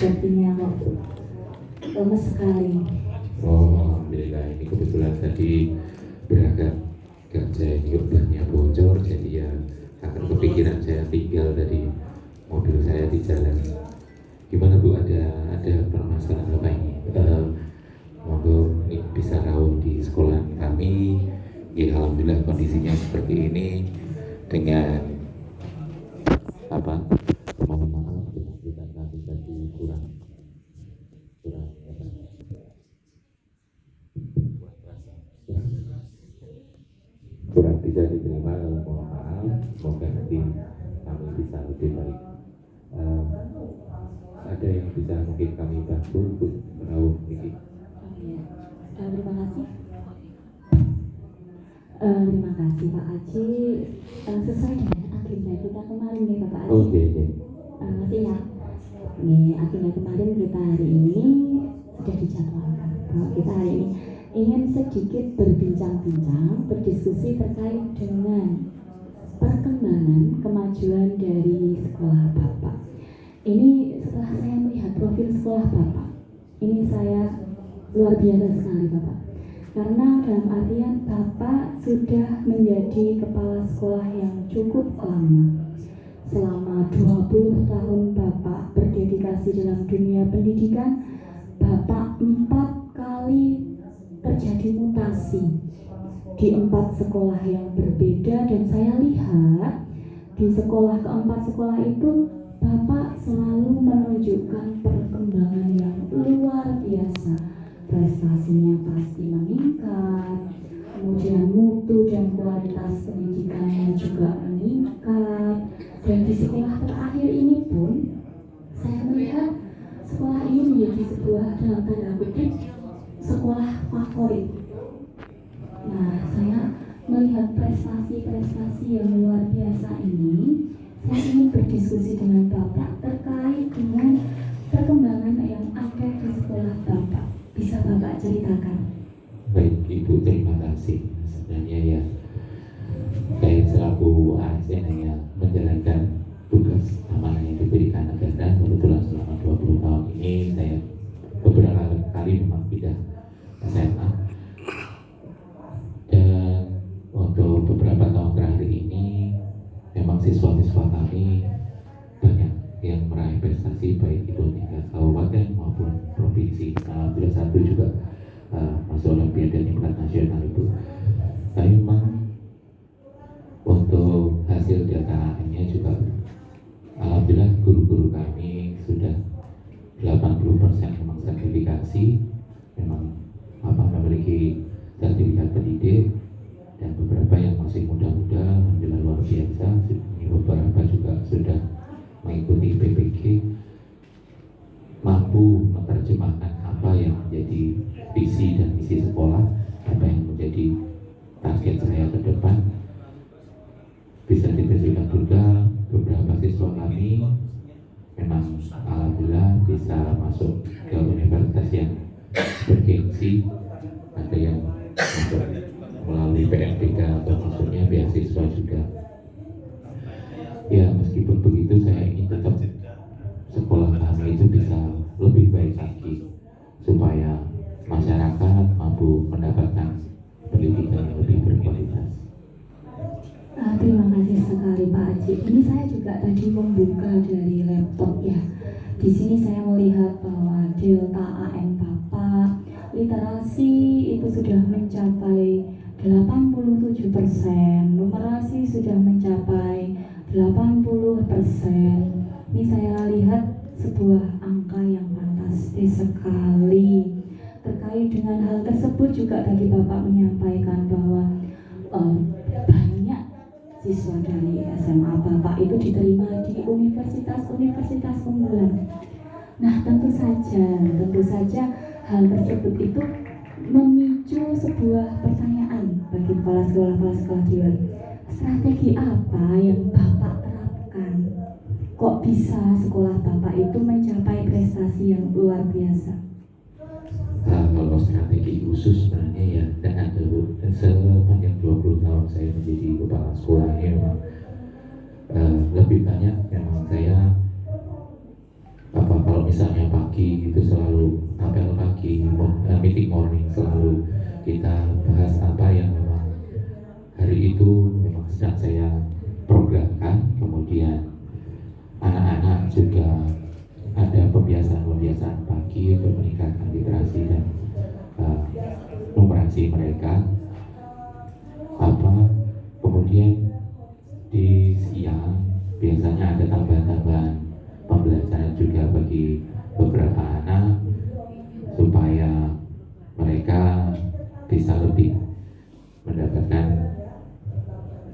sepertinya kok lemes sekali. Oh, alhamdulillah, ini kebetulan tadi berangkat kerja ini bannya bocor, jadi ya akan kepikiran saya tinggal dari mobil saya di jalan. Gimana Bu, ada permasalahan apa ini? Monggo ini bisa rawuh di sekolah kami. Ya, alhamdulillah kondisinya seperti ini dengan apa? Mohon maaf kita tadi kurang apa? Kurang bisa diterima, mohon maaf, semoga nanti kami bisa lebih baik. Ada yang bisa mungkin kami bantu untuk merawat ini? Terima kasih. Terima kasih Pak Aji. Sesuai dengan agenda kita kemarin nih Pak Aji. Oke. Masih ya. Nih, agenda kemarin kita hari ini sudah dijadwalkan bahwa kita hari ini ingin sedikit berbincang-bincang, berdiskusi terkait dengan perkembangan kemajuan dari sekolah Bapak. Ini setelah saya melihat profil sekolah Bapak, ini saya luar biasa sekali Bapak. Karena dalam artian Bapak sudah menjadi kepala sekolah yang cukup lama. Selama 20 tahun Bapak berdedikasi dalam dunia pendidikan, Bapak 4 kali terjadi mutasi di 4 sekolah yang berbeda, dan saya lihat di sekolah keempat sekolah itu Bapak selalu menunjukkan perkembangan yang luar biasa. Prestasinya pasti meningkat, kemudian mutu dan kualitas pendidikannya juga meningkat, dan di sekolah terakhir ini pun saya melihat sekolah ini menjadi sebuah dalam tanda kutip sekolah favorit. Nah, saya melihat prestasi-prestasi yang luar biasa ini, saya ingin berdiskusi dengan Bapak terkait dengan perkembangan yang ada di sekolah Bapak. Bisa Bapak ceritakan? Baik Ibu, terima kasih. Sebenarnya ya, saya selaku ASN ya menjalankan tugas amanah yang diberikan negara. Kebetulan selama 20 tahun ini saya beberapa kali memang pindah SMA, dan untuk beberapa tahun terakhir ini memang siswa-siswa kami banyak yang meraih prestasi baik itu tingkat kabupaten maupun provinsi. Alhamdulillah satu juga masuk Olimpiade tingkat nasional itu. Tapi memang untuk hasil data nya juga alhamdulillah guru-guru kami sudah 80% memang sertifikasi, memang memiliki sertifikat pendidik, dan beberapa yang masih muda-muda alhamdulillah luar biasa. Beberapa juga sudah mengikuti PPG, mampu menerjemahkan apa yang menjadi visi dan misi sekolah, apa yang menjadi target saya ke depan. Bisa diterjemahkan juga beberapa siswa kami memang alhamdulillah bisa masuk ke universitas yang bergengsi, ada yang masuk melalui PMDK atau maksudnya beasiswa juga. Ya, meskipun begitu saya ingin tetap sekolah kami itu bisa lebih baik lagi supaya masyarakat mampu mendapatkan pendidikan yang lebih berkualitas. Terima kasih sekali Pak Aji. Ini saya juga tadi membuka dari laptop ya. Di sini saya melihat bahwa delta AM Bapak literasi itu sudah mencapai 87%, numerasi sudah mencapai 80%. Ini saya lihat sebuah angka yang fantastis sekali. Terkait dengan hal tersebut juga tadi Bapak menyampaikan bahwa banyak siswa dari SMA Bapak itu diterima di universitas-universitas unggulan. Nah, tentu saja hal tersebut itu memicu sebuah pertanyaan bagi kepala sekolah di luar. Strategi apa yang Bapak terapkan? Kok bisa sekolah Bapak itu mencapai prestasi yang luar biasa? Kalau strategi khusus sebenarnya ya tidak ada Bu. Sepanjang 20 tahun saya menjadi kepala sekolah ini memang lebih banyak memang saya kalau misalnya Pak pagi itu selalu apel pagi, meeting morning selalu kita bahas apa yang memang hari itu memang sedang saya programkan. Kemudian anak-anak juga ada pembiasaan pagi untuk meningkatkan literasi dan numerasi mereka. Kemudian di siang biasanya ada tambahan-tambahan pembelajaran juga bagi beberapa anak supaya mereka bisa lebih mendapatkan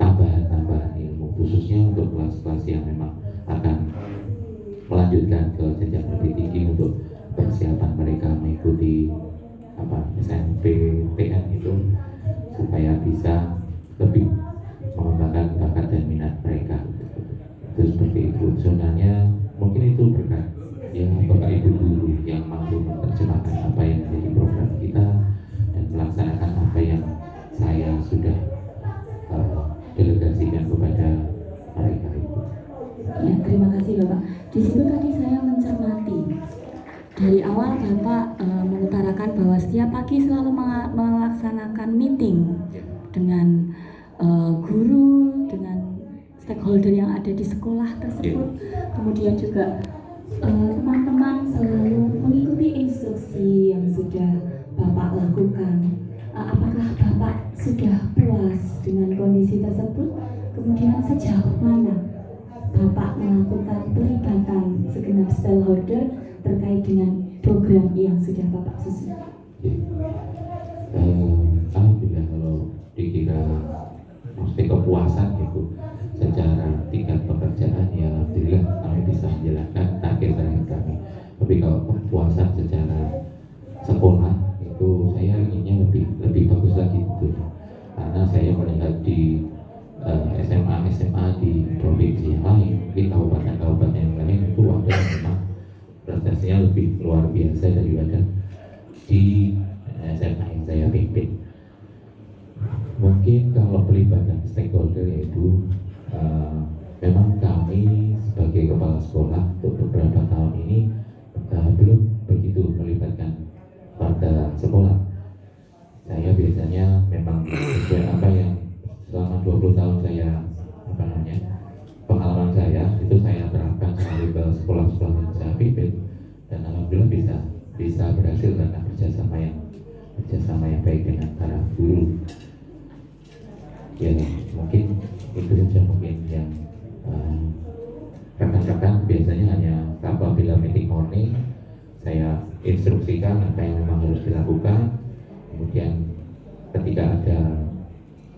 tambahan-tambahan ilmu, khususnya untuk kelas-kelas yang memang akan melanjutkan ke jenjang lebih tinggi untuk persiapan mereka mengikuti SMP, TN itu, supaya bisa lebih mengembangkan bakat dan minat mereka. Itu seperti itu. Sebenarnya mungkin itu berkat ya Bapak Ibu guru yang mampu menerjemahkan apa yang menjadi program kita dan melaksanakan apa yang saya sudah delegasikan kepada mereka itu. Ya, terima kasih Bapak. Di situ tadi saya mencermati dari awal Bapak mengutarakan bahwa setiap pagi selalu melaksanakan meeting dengan guru, dengan stakeholder yang ada di sekolah tersebut. Kemudian juga teman-teman selalu mengikuti instruksi yang sudah Bapak lakukan. Apakah Bapak sudah puas dengan kondisi tersebut? Kemudian sejauh mana Bapak melakukan pelibatan segenap stakeholder terkait dengan program yang sudah Bapak susun? Alhamdulillah, kalau dikira mesti kepuasan itu secara tingkat pekerjaan, ya alhamdulillah kami bisa menjalankan target-target kami. Tapi kalau kepuasan secara sekolah itu saya inginnya lebih bagus lagi tentunya, karena saya melihat di SMA di provinsi yang lain, mungkin kabupaten yang lain itu ada memang prestasinya lebih luar biasa daripada di SMA yang saya pimpin. Mungkin kalau pelibatan stakeholder yaitu memang kami sebagai kepala sekolah untuk beberapa tahun ini belum begitu melibatkan warga sekolah. Saya biasanya memang sesuai apa yang selama 20 tahun saya pengalaman saya itu saya terapkan selalu ke sekolah-sekolah yang saya pimpin, dan alhamdulillah bisa berhasil karena kerjasama yang baik dengan para guru. Ya mungkin itu saja mungkin yang rekan-rekan biasanya hanya apabila meeting morning saya instruksikan apa yang memang harus dilakukan. Kemudian ketika ada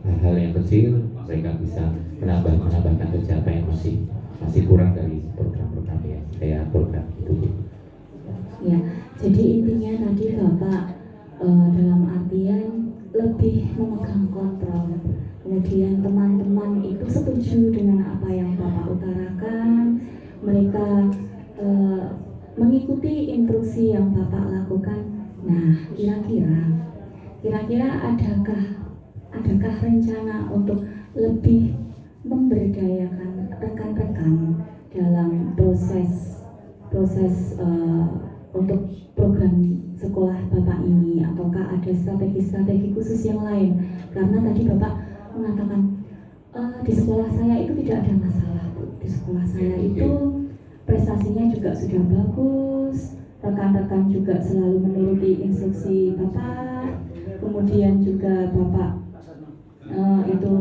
hal-hal yang kecil, mereka bisa menambahkan kerja apa yang masih kurang dari program-program yang saya program itu. Ya, jadi intinya tadi Bapak dalam artian lebih memegang kontrol. Kemudian teman-teman itu setuju dengan apa yang Bapak utarakan. Mereka mengikuti instruksi yang Bapak lakukan. Nah, kira-kira adakah rencana untuk lebih memberdayakan rekan-rekan dalam proses untuk program sekolah Bapak ini, ataukah ada strategi-strategi khusus yang lain? Karena tadi Bapak mengatakan di sekolah saya itu tidak ada masalah, Bu. Di sekolah saya itu prestasinya juga sudah bagus, rekan-rekan juga selalu menuruti instruksi Bapak, kemudian juga Bapak itu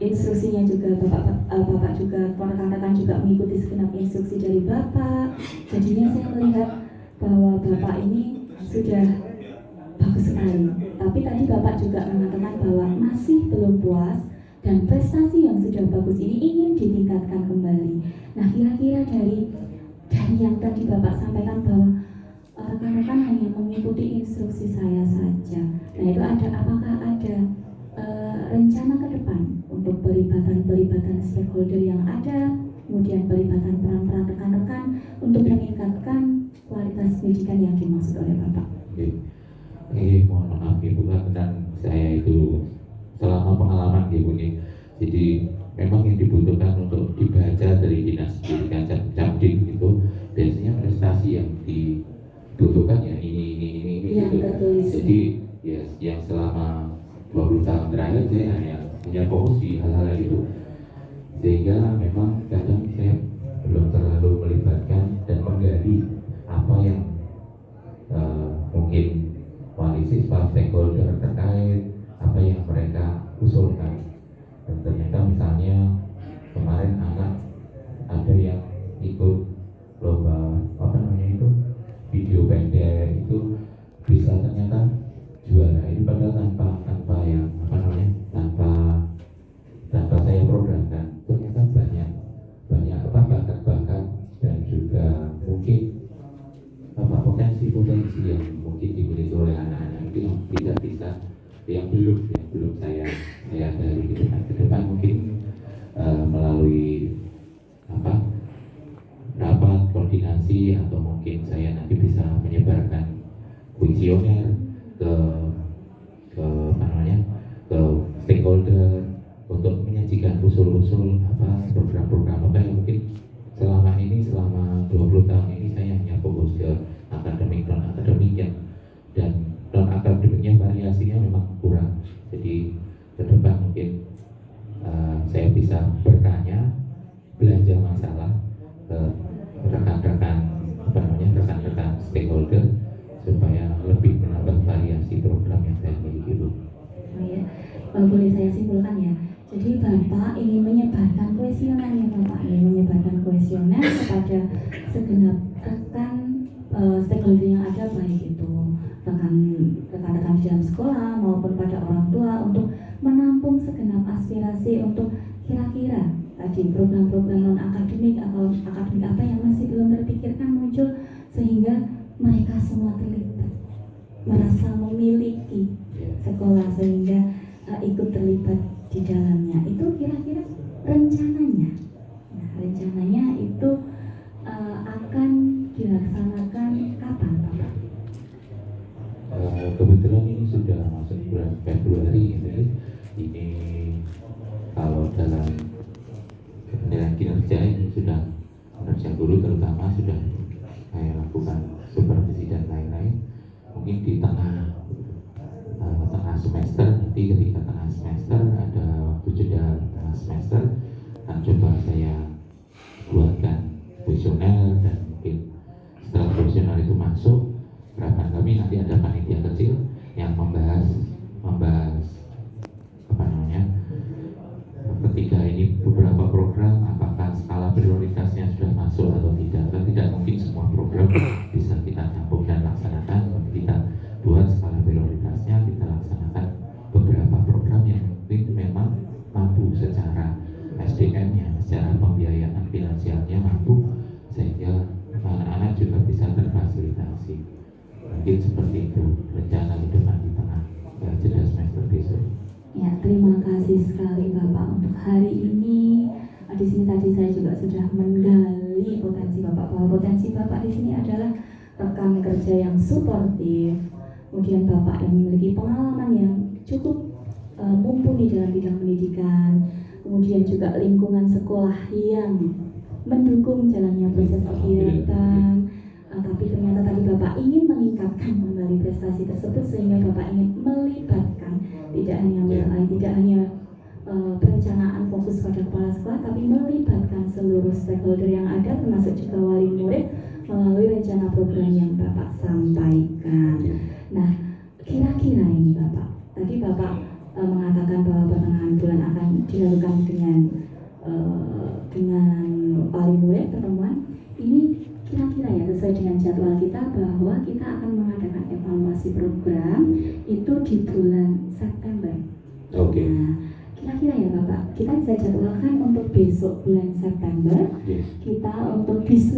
instruksinya juga Bapak juga, rekan-rekan juga mengikuti segenap instruksi dari Bapak. Jadinya saya melihat bahwa Bapak ini sudah bagus sekali. Tapi tadi Bapak juga mengatakan bahwa masih belum puas dan prestasi yang sudah bagus ini ingin ditingkatkan kembali. Nah, kira-kira dari yang tadi Bapak sampaikan bahwa rekan-rekan hanya mengikuti instruksi saya saja. Nah, itu apakah ada rencana ke depan untuk pelibatan stakeholder yang ada, kemudian pelibatan peran-peran rekan-rekan untuk meningkatkan kualitas pendidikan yang dimaksud oleh Bapak? Mohon maaf Ibu, dan saya itu selama pengalaman Ibu ini, jadi memang yang dibutuhkan untuk dibaca dari Dinas Pendidikan Capdik itu biasanya pada mungkin potensi yang mungkin dimiliki oleh anak-anak itu tidak bisa, yang belum saya dari ke depan mungkin melalui rapat koordinasi atau mungkin saya nanti bisa menyebarkan kuesioner ke ke stakeholder untuk menyajikan usul-usul program-program apa yang mungkin selama 20 tahun ini saya hanya fokus ke akademik non akademik dan non akademiknya variasinya memang kurang. Jadi ke depan mungkin saya bisa bertanya, belanja masalah ke rekan-rekan stakeholder supaya lebih menambah variasi program yang saya miliki, Bu. Oh ya, boleh saya simpulkan ya. Jadi Bapak ingin menyebarkan kuesioner ya Bapak, ingin menyebarkan kuesioner kepada segenap rekan stakeholder yang ada, baik itu rekan-rekan di dalam sekolah maupun pada orang tua, untuk menampung segenap aspirasi untuk kira-kira tadi program-program non akademik atau akademik apa yang masih belum terpikirkan muncul, sehingga mereka semua terlibat, merasa memiliki sekolah sehingga ikut terlibat di dalamnya. Itu kira-kira rencananya. Nah, rencananya itu akan dilaksanakan kapan, Bapak? Kebetulan ini sudah masuk bulan Februari, jadi ini kalau dalam penilaian kinerja ini sudah kinerja guru terutama sudah saya lakukan supervisi dan lain-lain. Mungkin di tengah semester, nanti ketika tengah semester ada waktu jeda tengah semester, akan coba saya buatkan kuesioner, dan mungkin setelah kuesioner itu masuk, harapan kami nanti ada panitia kecil yang membahas ketika ini beberapa program apakah skala prioritasnya sudah masuk atau tidak. Kan tidak mungkin semua program bisa kita campur dan laksanakan, tapi kita buat skala prioritasnya, kita laksanakan beberapa program yang mungkin memang mampu secara SDM-nya, secara pembiayaan finansialnya mampu, sehingga anak-anak juga bisa terfasilitasi. Mungkin seperti itu rencana ke depan di tengah jeda semester besok. Ya, terima kasih sekali Bapak untuk hari ini. Di sini tadi saya juga sudah menggali potensi Bapak, bahwa potensi Bapak di sini adalah rekan kerja yang suportif, kemudian Bapak yang memiliki pengalaman yang cukup mumpuni dalam bidang pendidikan, kemudian juga lingkungan sekolah yang mendukung jalannya proses kegiatan. Tapi ternyata tadi Bapak ingin meningkatkan kembali prestasi tersebut, sehingga Bapak ingin melibatkan tidak hanya perencanaan fokus pada kepala sekolah, tapi melibatkan seluruh stakeholder yang ada, termasuk juga wali murid, melalui rencana program yang Bapak sampaikan. Nah, kira-kira ini Bapak, tadi Bapak mengatakan bahwa pertengahan bulan akan dilakukan dengan wali murid pertemuan ini. Kira-kira ya, sesuai dengan jadwal kita, bahwa kita akan mengadakan evaluasi program itu di bulan September. Oke. Nah, kira-kira ya Bapak, kita bisa jadwalkan untuk besok bulan September, kita untuk diskusi